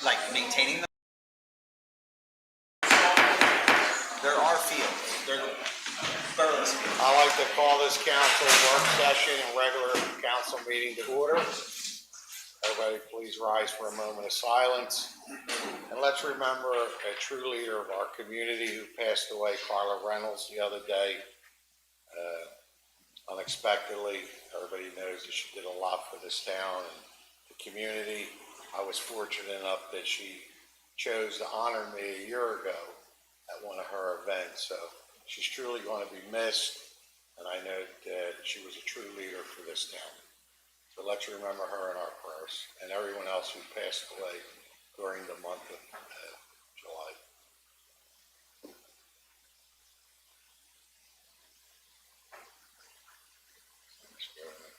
Like maintaining them? There are fields. There are boroughs fields. I'd like to call this council work session and regular council meeting to order. Everybody please rise for a moment of silence. And let's remember a true leader of our community who passed away, Carla Reynolds, the other day, unexpectedly. Everybody knows that she did a lot for this town and the community. I was fortunate enough that she chose to honor me a year ago at one of her events. So she's truly going to be missed, and I know that she was a true leader for this town. So let's remember her in our prayers and everyone else who passed away during the month of July.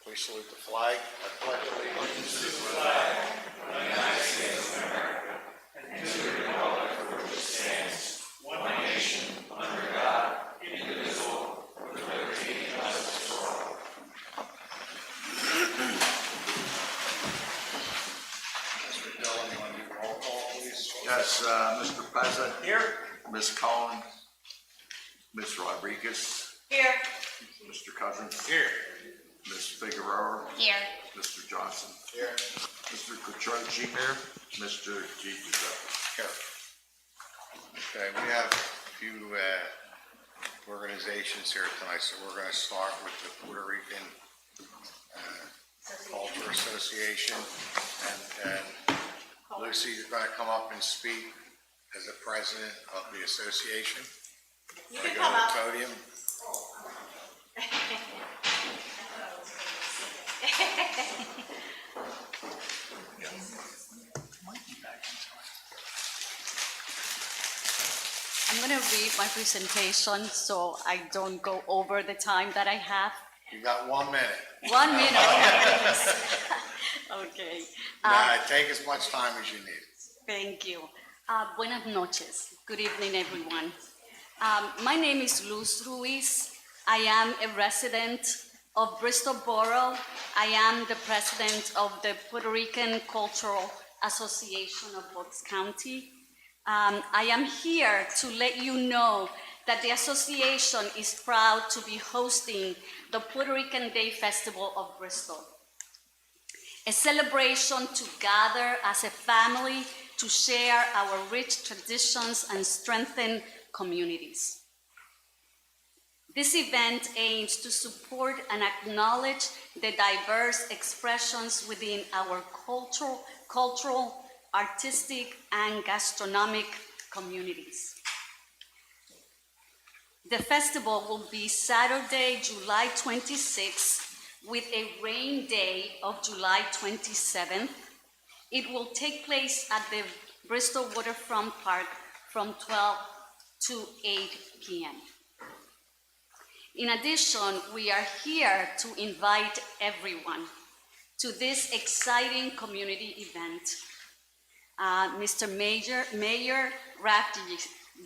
Please salute the flag. I pledge allegiance to the flag of the United States of America and to the republic for which it stands, one nation, under God, indivisible, with liberty and justice for all. Mr. Dillon, you want to do roll call, please? Yes, Mr. Pezza. Here. Ms. Cohen. Ms. Rodriguez. Here. Mr. Cousins. Here. Ms. Figueroa. Here. Mr. Johnson. Here. Mr. Kutrochi. Here. Mr. Giuseppe. Here. Okay, we have a few organizations here tonight, so we're going to start with the Puerto Rican Culture Association. And Lucy, you're going to come up and speak as the president of the association. You Want to can go come to up. the podium? I'm going to read my presentation so I don't go over the time that I have. You got 1 minute. 1 minute. Okay. Take as much time as you need. Thank you. Buenas noches. Good evening, everyone. My name is Luz Ruiz. I am a resident of Bristol Borough. I am the president of the Puerto Rican Cultural Association of Bucks County. I am here to let you know that the association is proud to be hosting the Puerto Rican Day Festival of Bristol, a celebration to gather as a family to share our rich traditions and strengthen communities. This event aims to support and acknowledge the diverse expressions within our cultural, artistic, and gastronomic communities. The festival will be Saturday, July 26th, with a rain day of July 27th. It will take place at the Bristol Waterfront Park from 12 to 8 p.m. In addition, we are here to invite everyone to this exciting community event. Mr. Mayor Ralph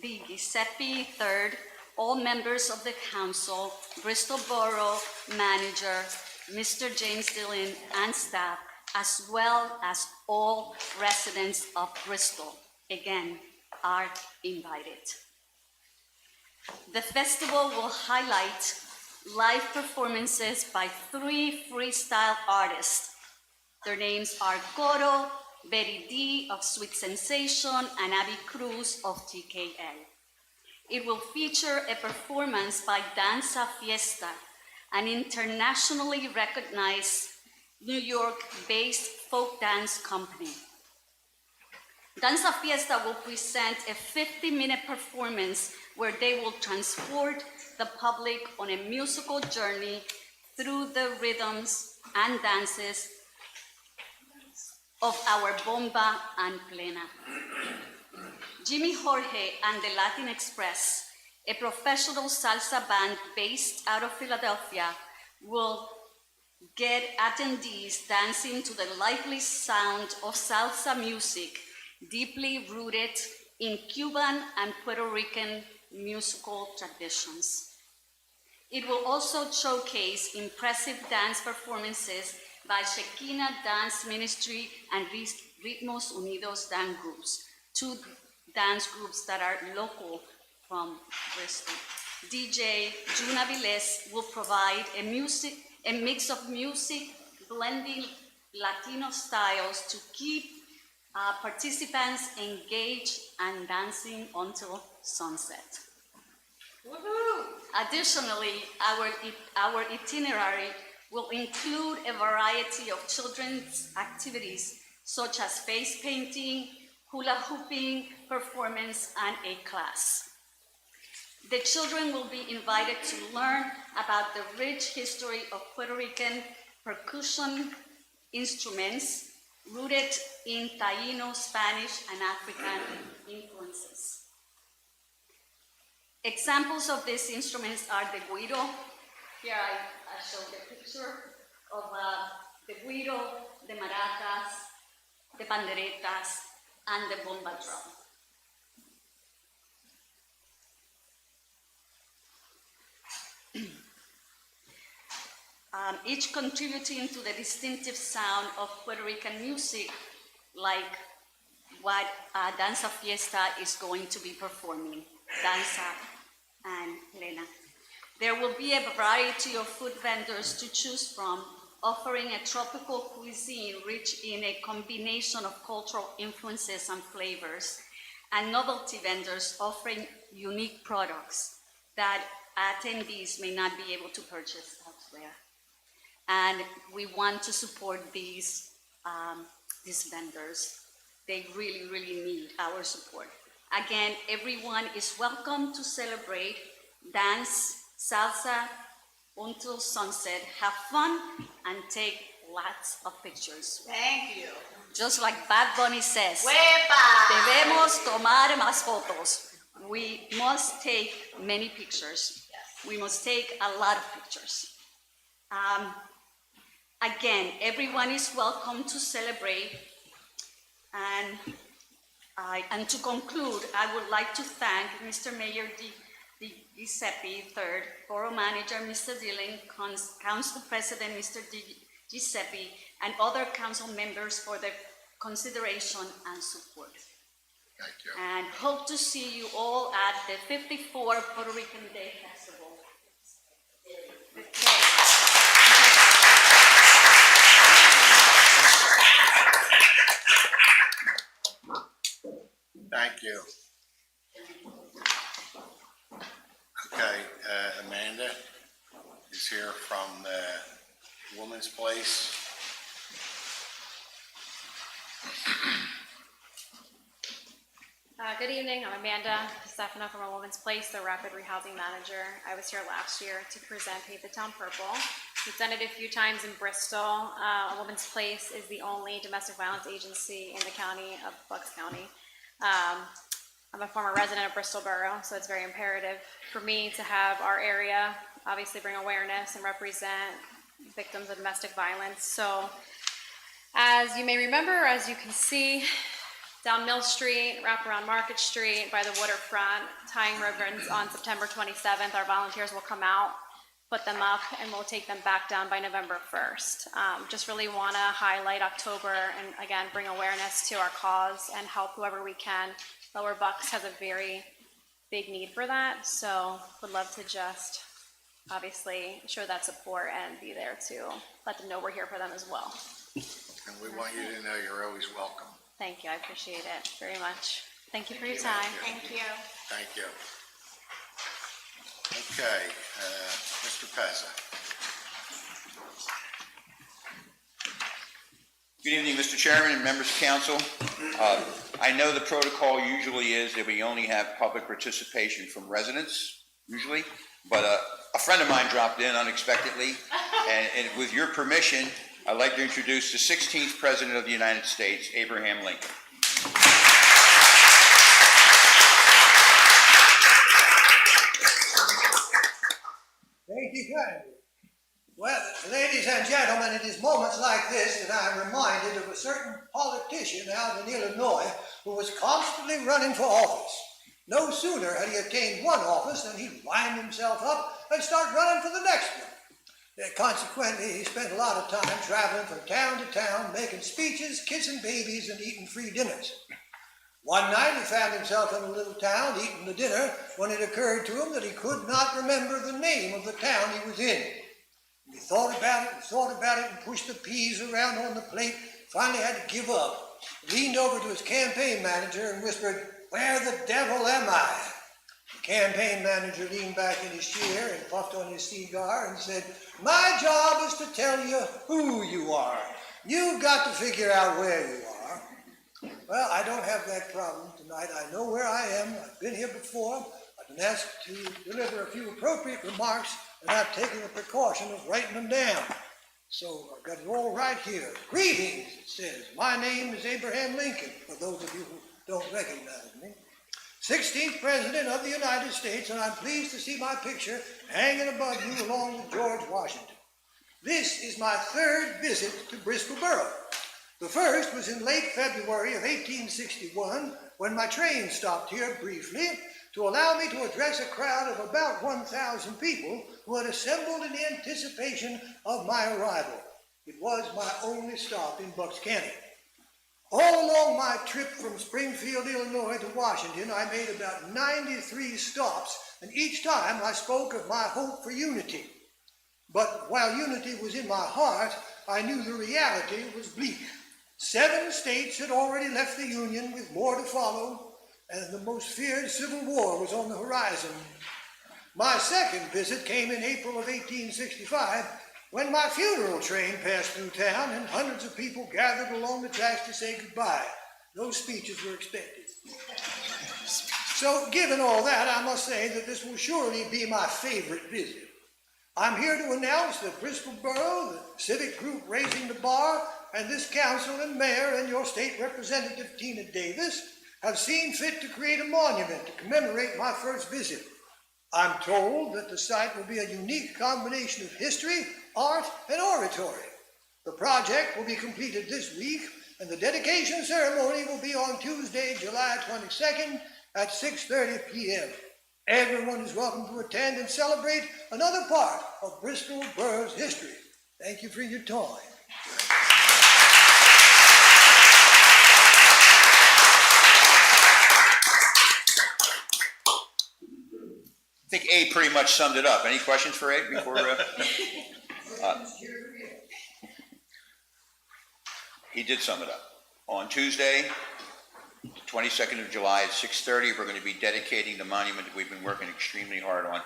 Di Giuseppe III, all members of the council, Bristol Borough Manager, Mr. James Dillon, and staff, as well as all residents of Bristol, again, are invited. The festival will highlight live performances by 3 freestyle artists. Their names are Coro, Betty D of Sweet Sensation, and Abby Cruz of TKL. It will feature a performance by Danza Fiesta, an internationally recognized New York-based folk dance company. Danza Fiesta will present a 50-minute performance where they will transport the public on a musical journey through the rhythms and dances of our bomba and plena. Jimmy Jorge and the Latin Express, a professional salsa band based out of Philadelphia, will get attendees dancing to the lively sound of salsa music, deeply rooted in Cuban and Puerto Rican musical traditions. It will also showcase impressive dance performances by Shekinah Dance Ministry and Ritmos Unidos dance groups, two dance groups that are local from Bristol. DJ Juna Viles will provide a mix of music blending Latino styles to keep participants engaged and dancing until sunset. Woohoo! Additionally, our itinerary will include a variety of children's activities such as face painting, hula hooping, performance, and a class. The children will be invited to learn about the rich history of Puerto Rican percussion instruments rooted in Taíno, Spanish, and African influences. Examples of these instruments are the guiro. Here I show the picture of the guiro, the maracas, the panderetas, and the bomba drum. Each contributing to the distinctive sound of Puerto Rican music, like what Danza Fiesta is going to be performing, Danza and Lena. There will be a variety of food vendors to choose from, offering a tropical cuisine rich in a combination of cultural influences and flavors, and novelty vendors offering unique products that attendees may not be able to purchase elsewhere. And we want to support these vendors. They really, really need our support. Again, everyone is welcome to celebrate, dance, salsa until sunset, have fun, and take lots of pictures. Thank you. Just like Bad Bunny says, ¡Huepa! debemos tomar más fotos. We must take many pictures. Yes. We must take a lot of pictures. Again, everyone is welcome to celebrate. And to conclude, I would like to thank Mr. Mayor Di Giuseppe III, Borough Manager Mr. Dillon, Council President Mr. Di Giuseppe, and other council members for their consideration and support. Thank you. And hope to see you all at the 54 Puerto Rican Day Festival. Okay. Thank you. Okay, Amanda is here from the Women's Place. Good evening, I'm Amanda Stefano from A Woman's Place, the Rapid Rehousing Manager. I was here last year to present Paint the Town Purple. We've done it a few times in Bristol. A Woman's Place is the only domestic violence agency in the county of Bucks County. I'm a former resident of Bristol Borough, so it's very imperative for me to have our area obviously bring awareness and represent victims of domestic violence. So as you may remember, as you can see, down Mill Street, wrap around Market Street by the waterfront, tying ribbons on September 27th. Our volunteers will come out, put them up, and we'll take them back down by November 1st. Just really want to highlight October and again bring awareness to our cause and help whoever we can. Lower Bucks has a very big need for that, so would love to just obviously show that support and be there to let them know we're here for them as well. And we want you to know you're always welcome. Thank you, I appreciate it very much. Thank you for your time. Thank you. Thank you. Okay, Mr. Pezza. Good evening, Mr. Chairman and members of council. I know the protocol usually is that we only have public participation from residents, usually, but a friend of mine dropped in unexpectedly, and with your permission, I'd like to introduce the 16th President of the United States, Abraham Lincoln. Thank you kindly. Well, ladies and gentlemen, it is moments like this that I'm reminded of a certain politician out in Illinois who was constantly running for office. No sooner had he attained one office than he'd wind himself up and start running for the next one. Consequently, he spent a lot of time traveling from town to town, making speeches, kissing babies, and eating free dinners. One night he found himself in a little town eating the dinner when it occurred to him that he could not remember the name of the town he was in. He thought about it and thought about it and pushed the peas around on the plate, finally had to give up. He leaned over to his campaign manager and whispered, "Where the devil am I?" The campaign manager leaned back in his chair and puffed on his cigar and said, "My job is to tell you who you are. You've got to figure out where you are." Well, I don't have that problem tonight. I know where I am. I've been here before. I've been asked to deliver a few appropriate remarks, and I've taken the precaution of writing them down. So I've got it all right here. Greetings, it says. My name is Abraham Lincoln, for those of you who don't recognize me. 16th President of the United States, and I'm pleased to see my picture hanging above you along with George Washington. This is my third visit to Bristol Borough. The first was in late February of 1861, when my train stopped here briefly to allow me to address a crowd of about 1,000 people who had assembled in anticipation of my arrival. It was my only stop in Bucks County. All along my trip from Springfield, Illinois to Washington, I made about 93 stops, and each time I spoke of my hope for unity. But while unity was in my heart, I knew the reality was bleak. 7 states had already left the Union, with more to follow, and the most feared civil war was on the horizon. My second visit came in April of 1865, when my funeral train passed through town and hundreds of people gathered along the tracks to say goodbye. No speeches were expected. So, given all that, I must say that this will surely be my favorite visit. I'm here to announce that Bristol Borough, the civic group Raising the Bar, and this council and mayor and your state representative, Tina Davis, have seen fit to create a monument to commemorate my first visit. I'm told that the site will be a unique combination of history, art, and oratory. The project will be completed this week, and the dedication ceremony will be on Tuesday, July 22nd at 6:30 p.m. Everyone is welcome to attend and celebrate another part of Bristol Borough's history. Thank you for your time. I think Abe pretty much summed it up. Any questions for Abe before? He did sum it up. On Tuesday, the 22nd of July at 6:30, we're going to be dedicating the monument that we've been working extremely hard on.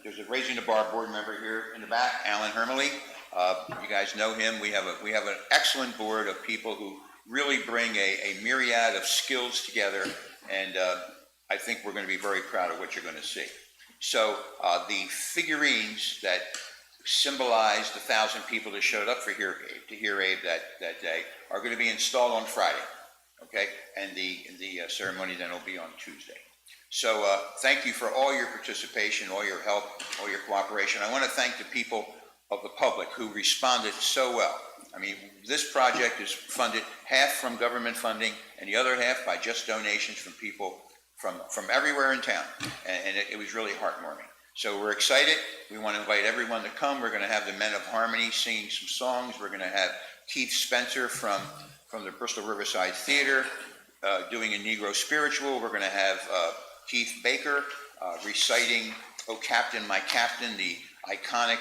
There's a Raising the Bar board member here in the back, Alan Hermely. You guys know him. We have an excellent board of people who really bring a myriad of skills together, and I think we're going to be very proud of what you're going to see. So the figurines that symbolize the 1,000 people that showed up to hear Abe that day are going to be installed on Friday, okay? And the ceremony then will be on Tuesday. So thank you for all your participation, all your help, all your cooperation. I want to thank the people of the public who responded so well. I mean, this project is funded half from government funding and the other half by just donations from people from everywhere in town, and it was really heartwarming. So we're excited. We want to invite everyone to come. We're going to have the Men of Harmony singing some songs. We're going to have Keith Spencer from the Bristol Riverside Theater doing a Negro spiritual. We're going to have Keith Baker reciting "O Captain, My Captain," the iconic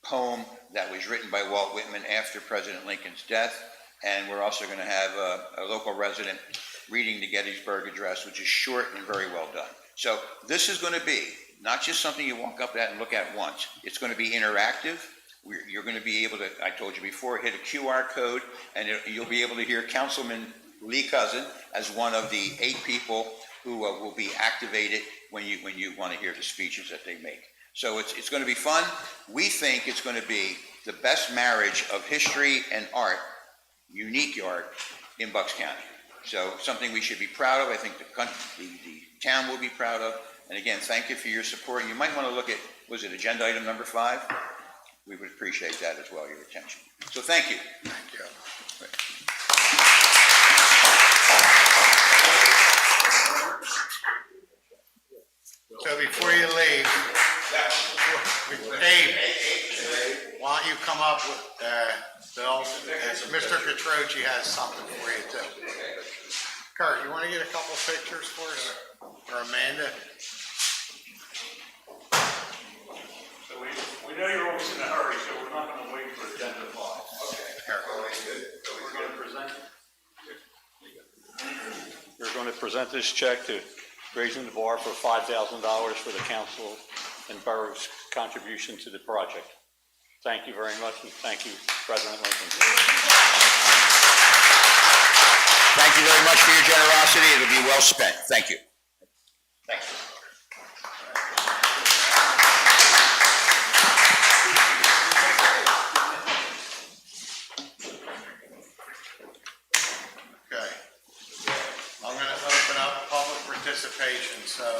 poem that was written by Walt Whitman after President Lincoln's death. And we're also going to have a local resident reading the Gettysburg Address, which is short and very well done. So this is going to be not just something you walk up at and look at once. It's going to be interactive. You're going to be able to, I told you before, hit a QR code, and you'll be able to hear Councilman Lee Cousin as one of the 8 people who will be activated when you want to hear the speeches that they make. So it's going to be fun. We think it's going to be the best marriage of history and art, unique art, in Bucks County. So something we should be proud of. I think the town will be proud of. And again, thank you for your support. And you might want to look at, was it agenda item number 5? We would appreciate that as well, your attention. So thank you. Thank you. So before you leave, Abe, up with bills. Mr. Catroci has something for you too. Kurt, you want to get a couple pictures for us? Or Amanda? So we know you're always in a hurry, so we're not gonna wait for agenda 5. We're gonna present. We're gonna present this check to raising the bar for $5,000 for the council and borough's contribution to the project. Thank you very much, and thank you, President Lincoln. Thank you very much for your generosity. It'll be well spent. Thank you. Thanks. Okay. I'm going to open up public participation, so.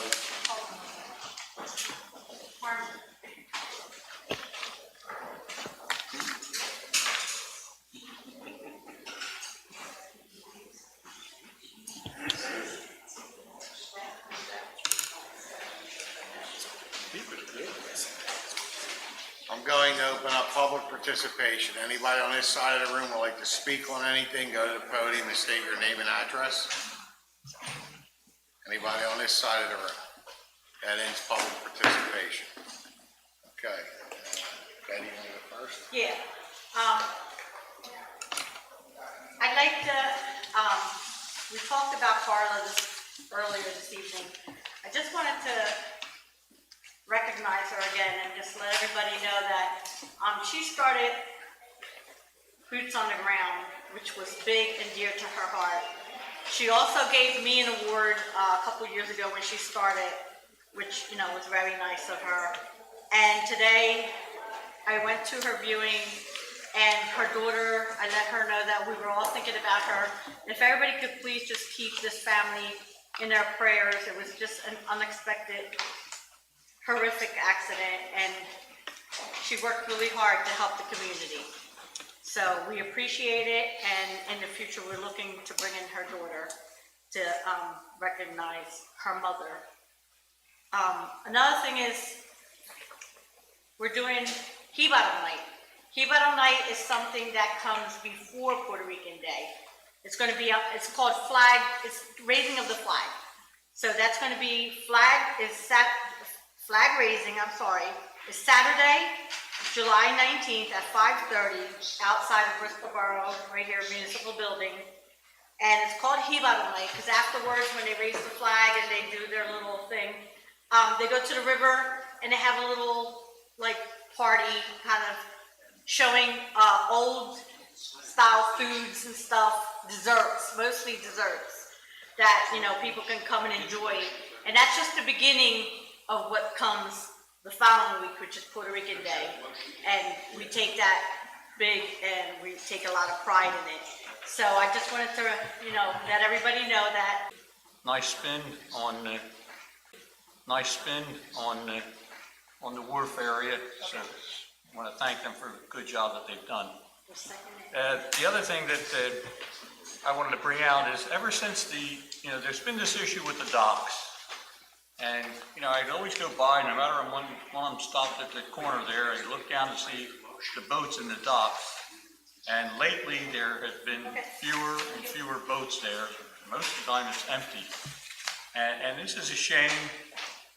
I'm going to open up public participation. Anybody on this side of the room would like to speak on anything, go to the podium and state your name and address. Anybody on this side of the room? That ends public participation. Okay. Betty, you want to go first? Yeah, I'd like to, we talked about Carla earlier this evening. I just wanted to recognize her again and just let everybody know that, she started Boots on the Ground, which was big and dear to her heart. She also gave me an award, a couple years ago when she started, which, was very nice of her. And today, I went to her viewing, and her daughter, I let her know that we were all thinking about her. If everybody could please just keep this family in their prayers. It was just an unexpected, horrific accident, and she worked really hard to help the community. So we appreciate it, and in the future, we're looking to bring in her daughter to recognize her mother. Another thing is, we're doing Hibaro Night. Hibaro Night is something that comes before Puerto Rican Day. It's going to be, it's called it's raising of the flag. So that's going to be flag raising, is Saturday, July 19th at 5:30 outside of Bristol Borough, right here, Municipal Building. And it's called Hibaro Night because afterwards, when they raise the flag and they do their little thing, they go to the river and they have a little party kind of showing old style foods and stuff, desserts, mostly desserts that people can come and enjoy. And that's just the beginning of what comes the following week, which is Puerto Rican Day. And we take that big and we take a lot of pride in it. So I just wanted to, let everybody know that. Nice spin on the wharf area, so I want to thank them for the good job that they've done. The other thing that I wanted to bring out is ever since there's been this issue with the docks. And, I'd always go by, no matter when I'm stopped at the corner there, I look down to see the boats in the docks. And lately, there has been fewer and fewer boats there. Most of the time, it's empty. And this is a shame.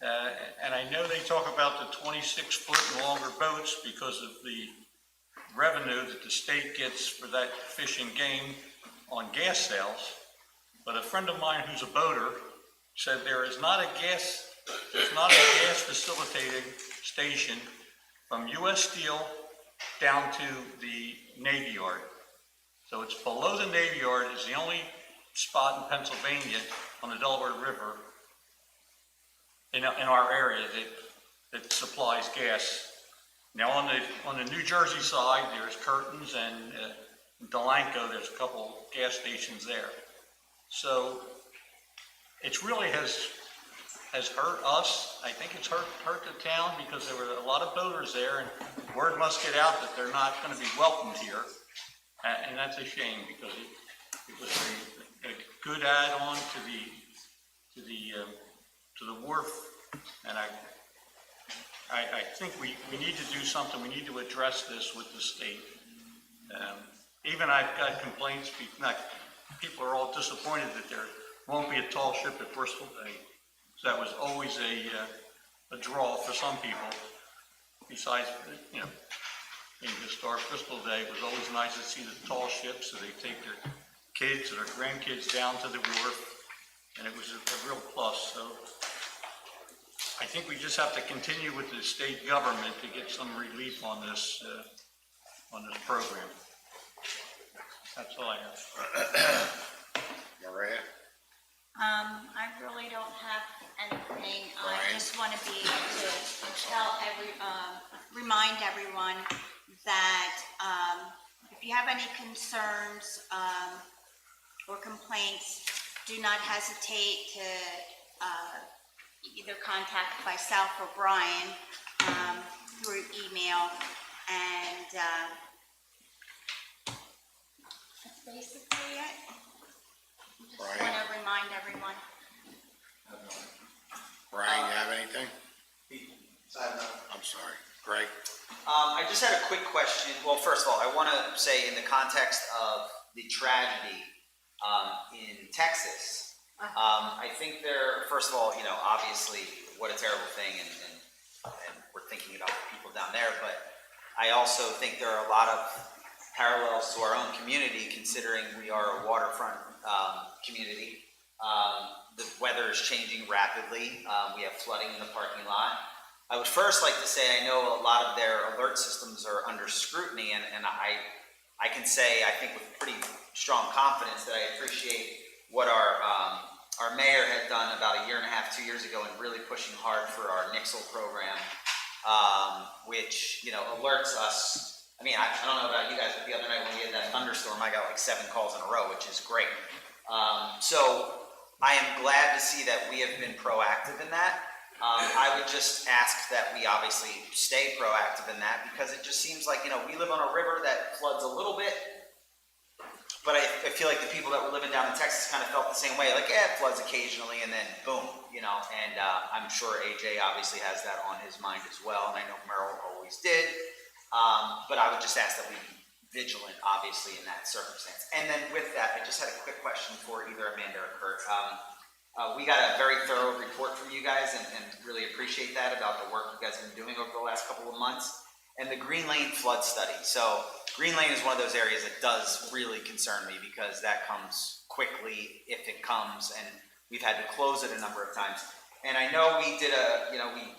And I know they talk about the 26-foot and longer boats because of the revenue that the state gets for that fish and game on gas sales. But a friend of mine who's a boater said there's not a gas facilitating station from U.S. Steel down to the Navy Yard. So it's below the Navy Yard is the only spot in Pennsylvania on the Delaware River in our area that supplies gas. Now on the New Jersey side, there's Curtin's and Delanco. There's a couple gas stations there. So it really has hurt us. I think it's hurt the town because there were a lot of boaters there, and word must get out that they're not going to be welcomed here, and that's a shame because it was a good add-on to the wharf, and I think we need to do something, we need to address this with the state. Even I've got complaints, people are all disappointed that there won't be a tall ship at Bristol Day. So that was always a draw for some people. Besides, you know, in historic Bristol Day, it was always nice to see the tall ships, so they take their kids or their grandkids down to the wharf, and it was a real plus. So I think we just have to continue with the state government to get some relief on this program. That's all I have. Maria? I really don't have anything. I just want to be able to tell remind everyone that if you have any concerns or complaints, do not hesitate to either contact myself or Brian through email, and that's basically it. Just want to remind everyone. Brian, you have anything? I'm sorry. Greg? I just had a quick question. Well, first of all, I want to say in the context of the tragedy in Texas, I think first of all, you know, obviously what a terrible thing, and we're thinking about the people down there, but I also think there are a lot of parallels to our own community, considering we are a waterfront community. The weather is changing rapidly. We have flooding in the parking lot. I would first like to say I know a lot of their alert systems are under scrutiny, and I can say I think with pretty strong confidence that I appreciate what our mayor had done about 1.5 years, 2 years ago, and really pushing hard for our Nixle program, which, you know, alerts us. I mean, I don't know about you guys, but the other night when we had that thunderstorm, I got like 7 calls in a row, which is great. So I am glad to see that we have been proactive in that. I would just ask that we obviously stay proactive in that, because it just seems like, you know, we live on a river that floods a little bit, but I feel like the people that were living down in Texas kind of felt the same way, like, yeah, it floods occasionally, and then boom, you know, and I'm sure AJ obviously has that on his mind as well, and I know Merrill always did, but I would just ask that we be vigilant, obviously, in that circumstance. And then with that, I just had a quick question for either Amanda or Kurt. We got a very thorough report from you guys, and really appreciate that, about the work you guys have been doing over the last couple of months. And the Green Lane flood study. So Green Lane is one of those areas that does really concern me, because that comes quickly if it comes, and we've had to close it a number of times. And I know we did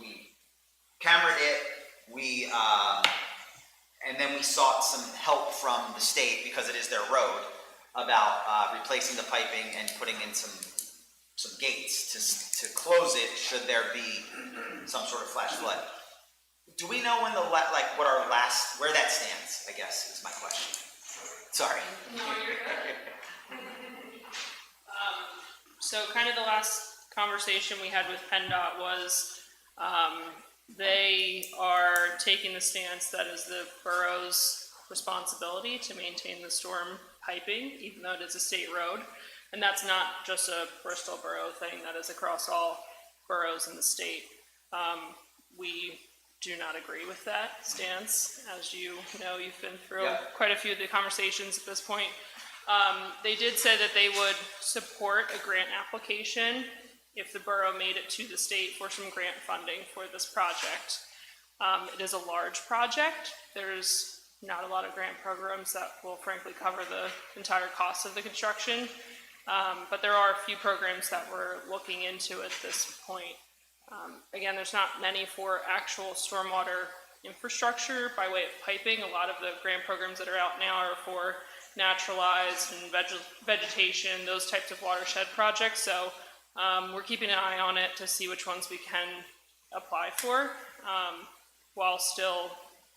we cameraed it, and then we sought some help from the state, because it is their road, about replacing the piping and putting in some gates to close it should there be some sort of flash flood. Do we know when where that stands, I guess, is my question. Sorry. No, you're good. So kind of the last conversation we had with PennDOT was they are taking the stance that is the borough's responsibility to maintain the storm piping, even though it is a state road. And that's not just a Bristol Borough thing, that is across all boroughs in the state. We do not agree with that stance. As you know, you've been through quite a few of the conversations at this point. They did say that they would support a grant application if the borough made it to the state for some grant funding for this project. It is a large project. There's not a lot of grant programs that will frankly cover the entire cost of the construction. But there are a few programs that we're looking into at this point. Again, there's not many for actual stormwater infrastructure by way of piping. A lot of the grant programs that are out now are for naturalized and vegetation, those types of watershed projects. So we're keeping an eye on it to see which ones we can apply for, while still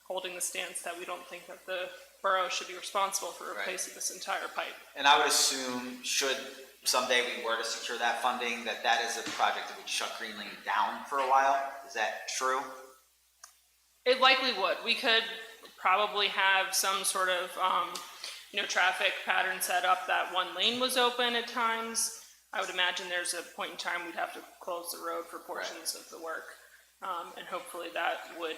holding the stance that we don't think that the borough should be responsible for replacing this entire pipe. And I would assume, should someday we were to secure that funding, that is a project that would shut Green Lane down for a while. Is that true? It likely would. We could probably have some sort of traffic pattern set up that one lane was open at times. I would imagine there's a point in time we'd have to close the road for portions of the work. And hopefully that would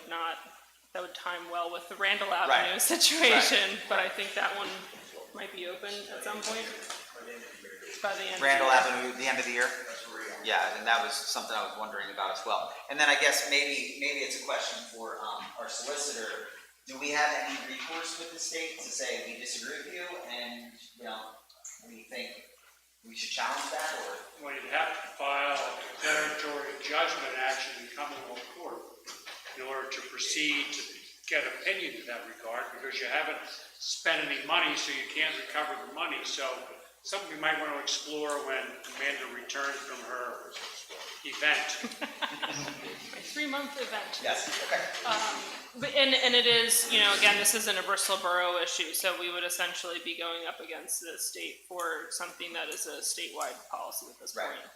time well with the Randall Avenue situation, but I think that one might be open at some point by the end. Randall Avenue, the end of the year? Yeah, and that was something I was wondering about as well. And then I guess maybe it's a question for our solicitor. Do we have any recourse with the state to say we disagree with you and, we think we should challenge that, or? Well, you'd have to file a declaratory judgment action in Commonwealth Court in order to proceed to get opinion in that regard, because you haven't spent any money, so you can't recover the money. So something we might want to explore when Amanda returns from her event. A 3-month event. Yes, okay. And it is, again, this isn't a Bristol Borough issue, so we would essentially be going up against the state for something that is a statewide policy at this Right. point.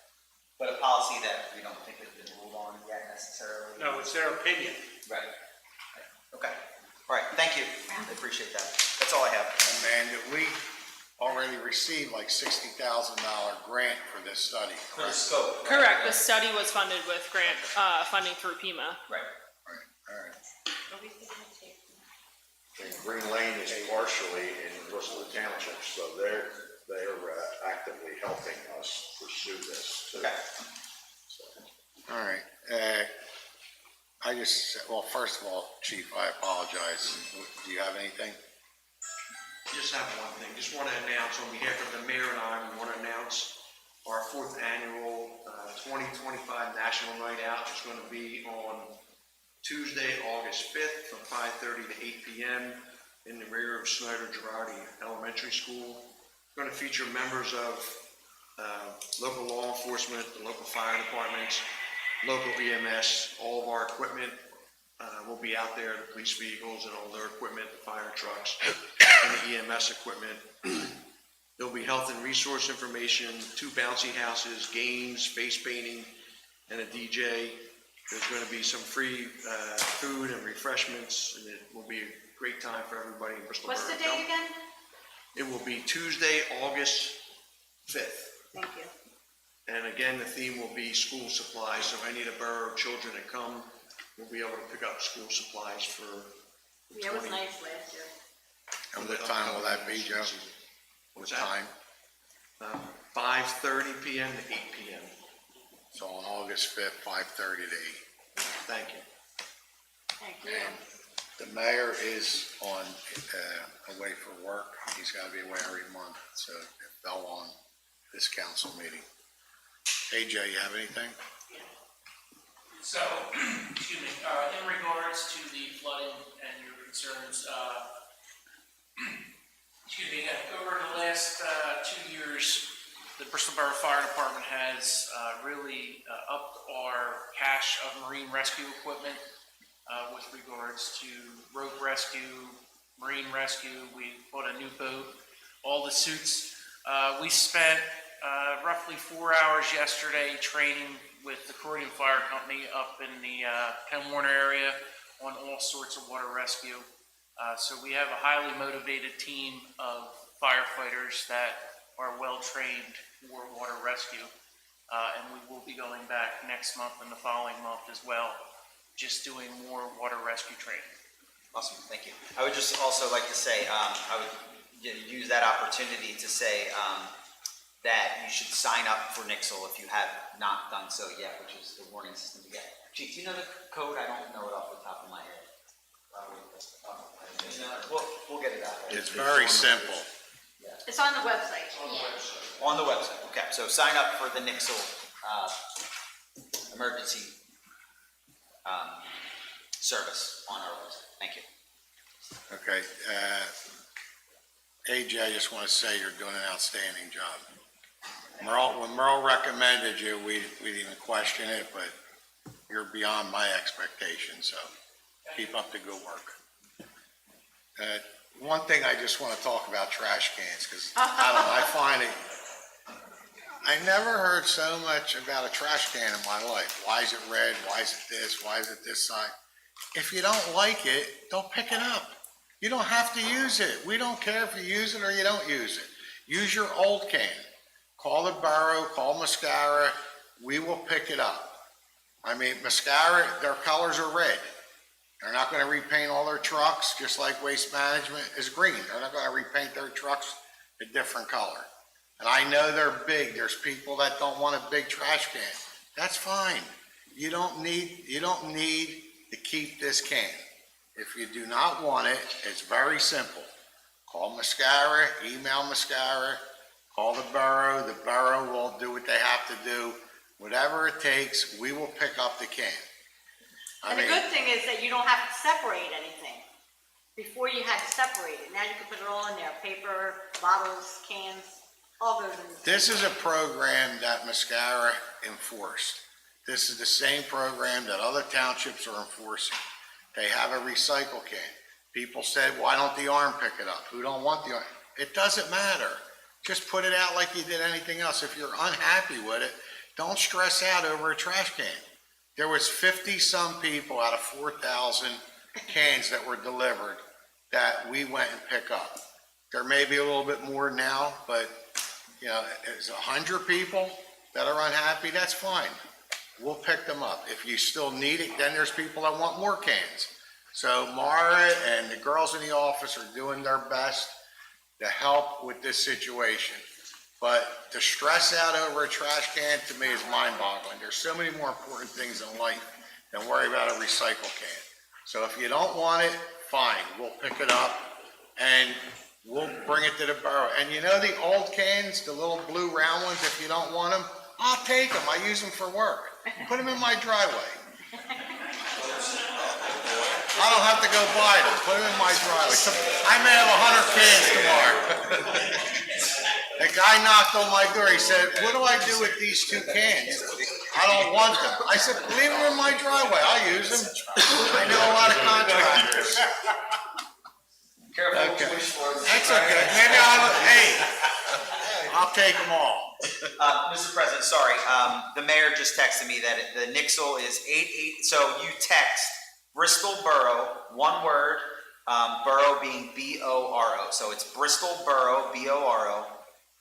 But a policy that we don't think has been ruled on yet necessarily? No, it's their opinion. Right. Okay. All right, thank you. I appreciate that. That's all I have. Amanda, we already received like $60,000 grant for this study. For the scope. right? Correct, the study was funded with grant funding through PIMA. Right. All right. And Green Lane is partially in Bristol Township, so they're actively helping us pursue this too. Okay. All right. First of all, Chief, I apologize. Do you have anything? Just have one thing. Just want to announce on behalf of the mayor and I, we want to announce our 4th annual 2025 National Night Out. It's going to be on Tuesday, August 5th from 5:30 to 8 p.m. in the rear of Snyder Girardi Elementary School. It's going to feature members of local law enforcement, the local fire departments, local EMS. All of our equipment will be out there, the police vehicles and all their equipment, the fire trucks, and the EMS equipment. There'll be health and resource information, 2 bouncy houses, games, face painting, and a DJ. There's going to be some free food and refreshments, and it will be a great time for everybody in Bristol Borough. What's the date again? It will be Tuesday, August 5th. Thank you. And again, the theme will be school supplies, so any of the borough children that come will be able to pick up school supplies for Yeah, it was nice last year. And what time will that be, Joe? What's What that? time? 5:30 p.m. to 8 p.m. So on August 5th, 5:30 to 8. Thank you. Thank you. And the mayor is away for work. He's got to be away every month, so it fell on this council meeting. AJ, you have anything? So, excuse me, in regards to the flooding and your concerns, over the last 2 years, the Bristol Borough Fire Department has really upped our cache of marine rescue equipment with regards to rope rescue, marine rescue. We bought a new boat, all the suits. We spent roughly 4 hours yesterday training with the Croydon Fire Company up in the Penn Warner area on all sorts of water rescue. So we have a highly motivated team of firefighters that are well trained for water rescue. And we will be going back next month and the following month as well, just doing more water rescue training. Awesome, thank you. I would just also like to say, I would use that opportunity to say that you should sign up for Nixle if you have not done so yet, which is the warning system to get. Chief, do you know the code? I don't know it off the top of my head. We'll get it out there. It's very simple. It's on the website. On the website, okay. So sign up for the Nixle emergency service on our website. Thank you. Okay. AJ, I just want to say you're doing an outstanding job. When Merle recommended you, we didn't even question it, but you're beyond my expectations, so keep up the good work. One thing I just want to talk about trash cans, because I find it, I never heard so much about a trash can in my life. Why is it red? Why is it this? Why is it this side? If you don't like it, don't pick it up. You don't have to use it. We don't care if you use it or you don't use it. Use your old can. Call the borough, call Mascara. We will pick it up. I mean, Mascara, their colors are red. They're not gonna repaint all their trucks, just like Waste Management is green. They're not gonna repaint their trucks a different color. And I know they're big. There's people that don't want a big trash can. That's fine. You don't need to keep this can. If you do not want it, it's very simple. Call Mascara, email Mascara, call the borough. The borough will do what they have to do. Whatever it takes, we will pick up the can. And the good thing is that you don't have to separate anything. Before you had to separate it. Now you can put it all in there. Paper, bottles, cans, all goes in. This is a program that Mascara enforced. This is the same program that other townships are enforcing. They have a recycle can. People said, why don't the arm pick it up? Who don't want the arm? It doesn't matter. Just put it out like you did anything else. If you're unhappy with it, don't stress out over a trash can. There was 50-some people out of 4,000 cans that were delivered that we went and picked up. There may be a little bit more now, but you know, it's 100 people that are unhappy, that's fine. We'll pick them up. If you still need it, then there's people that want more cans. So Mara and the girls in the office are doing their best to help with this situation. But to stress out over a trash can, to me, is mind-boggling. There's so many more important things in life than worry about a recycle can. So if you don't want it, fine, we'll pick it up and we'll bring it to the borough. And you know the old cans, the little blue round ones, if you don't want them, I'll take them. I use them for work. Put them in my driveway. I don't have to go buy them. Put them in my driveway. So I may have 100 cans tomorrow. The guy knocked on my door. He said, what do I do with these 2 cans? I don't want them. I said, leave them in my driveway. I'll use them. I know a lot of contractors. Careful. Okay. That's okay. Maybe I'll take them all. Mr. President, sorry, the mayor just texted me that the Nixle is 88, so you text Bristol Borough, one word, borough being B-O-R-O. So it's Bristol Borough, B-O-R-O,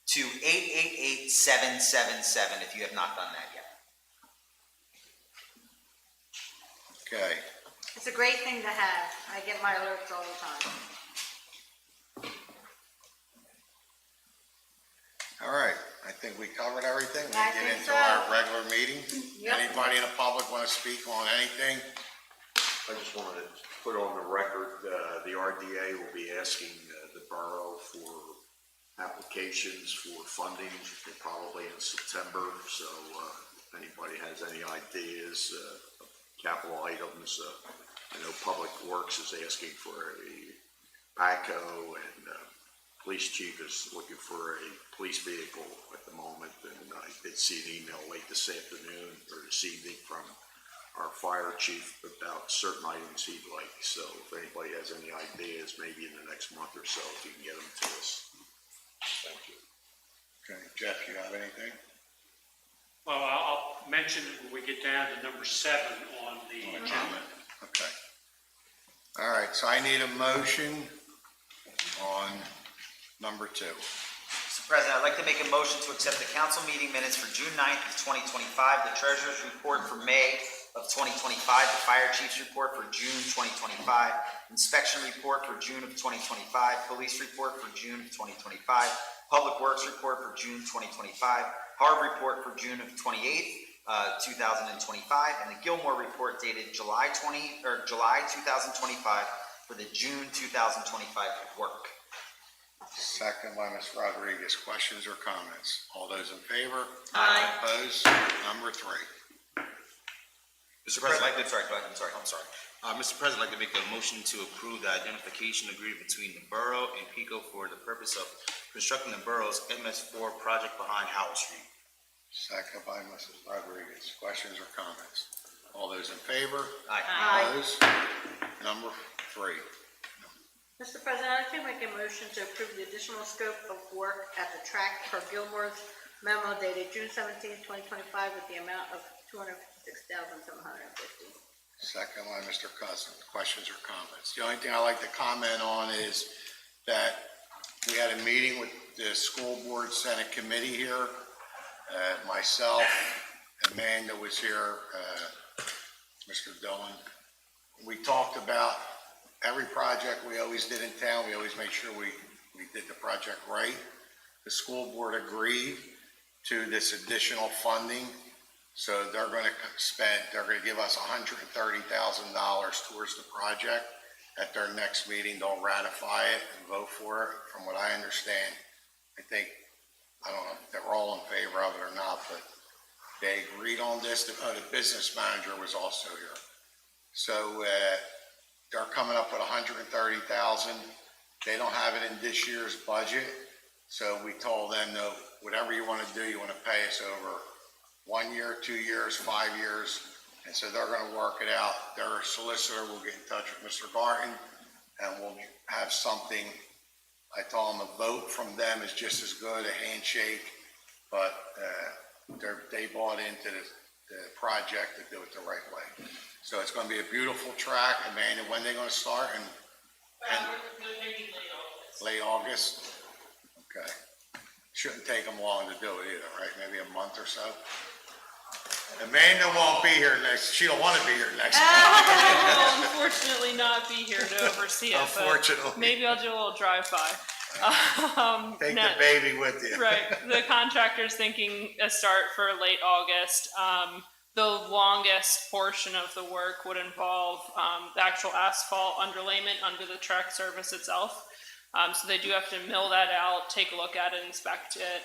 to 888-777 if you have not done that yet. Okay. It's a great thing to have. I get my alerts all the time. All right. I think we covered everything. We I can get think into so. our regular meeting. Yep. Anybody in the public want to speak on anything? I just wanted to put on the record, the RDA will be asking the borough for applications for funding, probably in September. So if anybody has any ideas, capital items, I know Public Works is asking for a backhoe, and police chief is looking for a police vehicle at the moment. And I did see an email late this afternoon or this evening from our fire chief about certain items he'd like. So if anybody has any ideas, maybe in the next month or so, if you can get them to us. Thank you. Okay. Jeff, you have anything? Well, I'll mention when we get down to number 7 on the agenda. Okay. All right, so I need a motion on number 2. Mr. President, I'd like to make a motion to accept the council meeting minutes for June 9th of 2025, the treasurer's report for May of 2025, the fire chief's report for June 2025, inspection report for June of 2025, police report for June of 2025, public works report for June 2025, HARB report for June of 2025, and the Gilmore report dated July 2025 for the June 2025 work. Second by Ms. Rodriguez. Questions or comments? All those in favor? Aye. Opposed? Number 3. Mr. President, I'm sorry, go ahead, I'm sorry. Mr. President, I'd like to make a motion to approve the identification agreement between the borough and PICO for the purpose of constructing the borough's MS4 project behind Howell Street. Second by Mrs. Rodriguez. Questions or comments? All those in favor? Aye. Aye. Opposed? Number 3. Mr. President, I'd like to make a motion to approve the additional scope of work at the track per Gilmore's memo dated June 17th, 2025 with the amount of $256,750. Second by Mr. Cousins. Questions or comments? The only thing I'd like to comment on is that we had a meeting with the school board senate committee here. Myself, Amanda was here, Mr. Dillon. We talked about every project we always did in town, we always made sure we did the project right. The school board agreed to this additional funding, so they're gonna give us $130,000 towards the project. At their next meeting, they'll ratify it and vote for it. From what I understand, I don't know if they're all in favor of it or not, but they agreed on this. The business manager was also here. So, they're coming up with $130,000. They don't have it in this year's budget. So we told them, no, whatever you want to do, you want to pay us over 1 year, 2 years, 5 years. And so they're going to work it out. Their solicitor will get in touch with Mr. Barton and we'll have something. I told them a vote from them is just as good, a handshake, but they bought into the project to do it the right way. So it's going to be a beautiful track. Amanda, when are they going to start? And Maybe late August? Okay. Shouldn't take them long to do it either, right? Maybe a month or so? Amanda won't be here she don't want to be here next month. I will unfortunately not be here to oversee it. but Unfortunately. Maybe I'll do a little drive-by. Take the baby with you. Right. The contractor's thinking a start for late August. The longest portion of the work would involve the actual asphalt underlayment under the track surface itself. So they do have to mill that out, take a look at it, inspect it,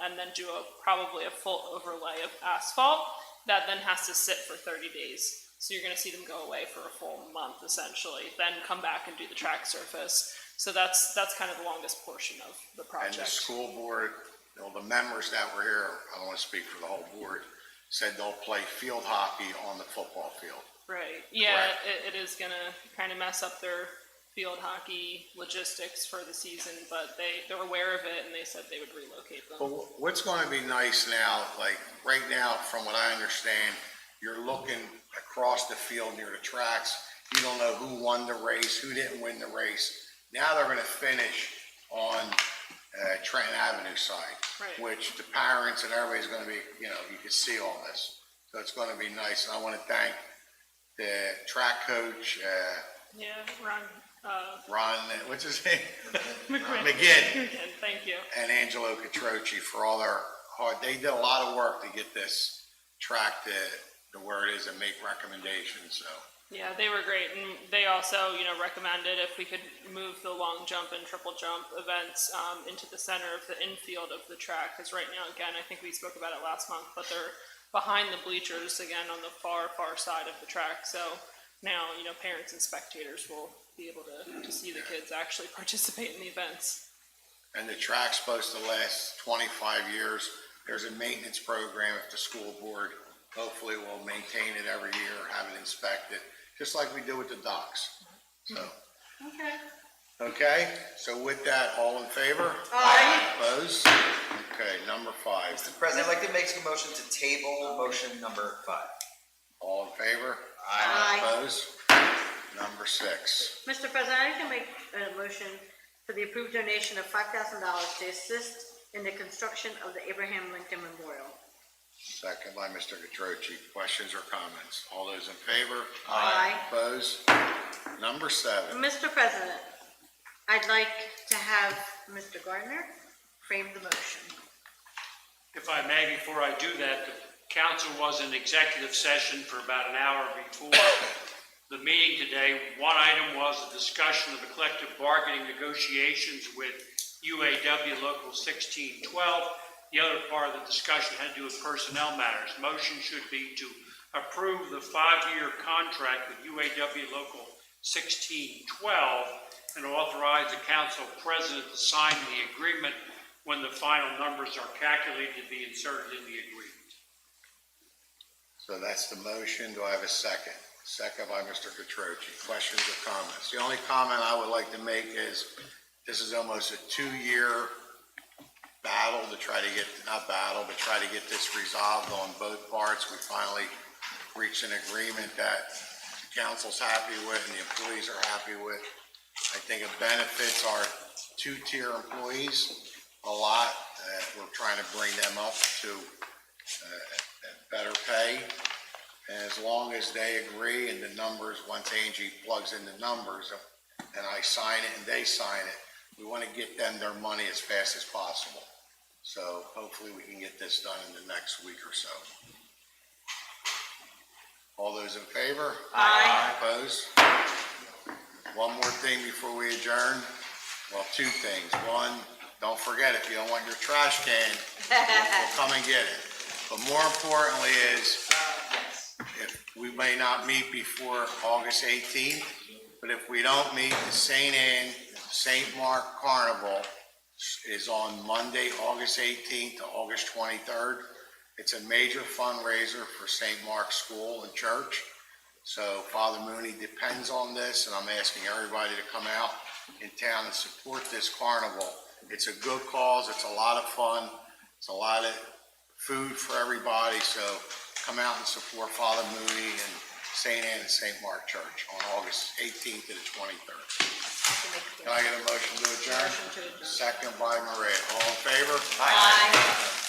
and then do probably a full overlay of asphalt that then has to sit for 30 days. So you're going to see them go away for a full month essentially, then come back and do the track surface. So that's kind of the longest portion of the project. And the school board, the members that were here, I don't want to speak for the whole board, said they'll play field hockey on the football field. Right. Yeah, it is going to kind of mess up their field hockey logistics for the season, but they're aware of it and they said they would relocate them. But what's going to be nice now, like right now, from what I understand, you're looking across the field near the tracks. You don't know who won the race, who didn't win the race. Now they're going to finish on Trenton Avenue side, Right. which the parents and everybody's going to be, you can see all this. So it's going to be nice. And I want to thank the track coach, Ron, what's his name? McGinn. Thank you. And Angelo Catroci for all their hard, they did a lot of work to get this track to where it is and make recommendations, so. Yeah, they were great, and they also, recommended if we could move the long jump and triple jump events into the center of the infield of the track, because right now, again, I think we spoke about it last month, but they're behind the bleachers, again, on the far, far side of the track, so now, parents and spectators will be able to see the kids actually participate in the events. And the track's supposed to last 25 years. There's a maintenance program at the school board. Hopefully we'll maintain it every year, have it inspected, just like we do with the docks. So. Okay, so with that, all in favor? Aye. Opposed? Okay, number 5. Mr. President, I'd like to make a motion to table motion number 5. All in favor? Aye. Opposed? Number 6. Mr. President, I'd like to make a motion for the approved donation of $5,000 to assist in the construction of the Abraham Lincoln Memorial. Second by Mr. Catroci. Questions or comments? All those in favor? Aye. Opposed? Number 7. Mr. President, I'd like to have Mr. Gardner frame the motion. If I may, before I do that, the council was in executive session for about an hour before the meeting today. One item was a discussion of the collective bargaining negotiations with UAW Local 1612. The other part of the discussion had to do with personnel matters. Motion should be to approve the 5-year contract with UAW Local 1612 and authorize the council president to sign the agreement when the final numbers are calculated to be inserted in the agreement. So that's the motion. Do I have a second? Second by Mr. Catroci. Questions or comments? The only comment I would like to make is this is almost a 2-year battle to try to get, try to get this resolved on both parts. We finally reached an agreement that the council's happy with and the employees are happy with. I think it benefits our 2-tier employees a lot. We're trying to bring them up to better pay. And as long as they agree and the numbers, once Angie plugs in the numbers and I sign it and they sign it, we want to get them their money as fast as possible. So hopefully we can get this done in the next week or so. All those in favor? Aye. Opposed? One more thing before we adjourn. Well, two things. One, don't forget, if you don't want your trash can, we'll come and get it. But more importantly is, if we may not meet before August 18th, but if we don't meet, the St. Anne, St. Mark Carnival is on Monday, August 18th to August 23rd. It's a major fundraiser for St. Mark's School and Church. So Father Mooney depends on this, and I'm asking everybody to come out in town and support this carnival. It's a good cause, it's a lot of fun, it's a lot of food for everybody, so come out and support Father Mooney and St. Anne and St. Mark Church on August 18th to the 23rd. Can I get a motion to adjourn? Second by Maria. All in favor? Aye.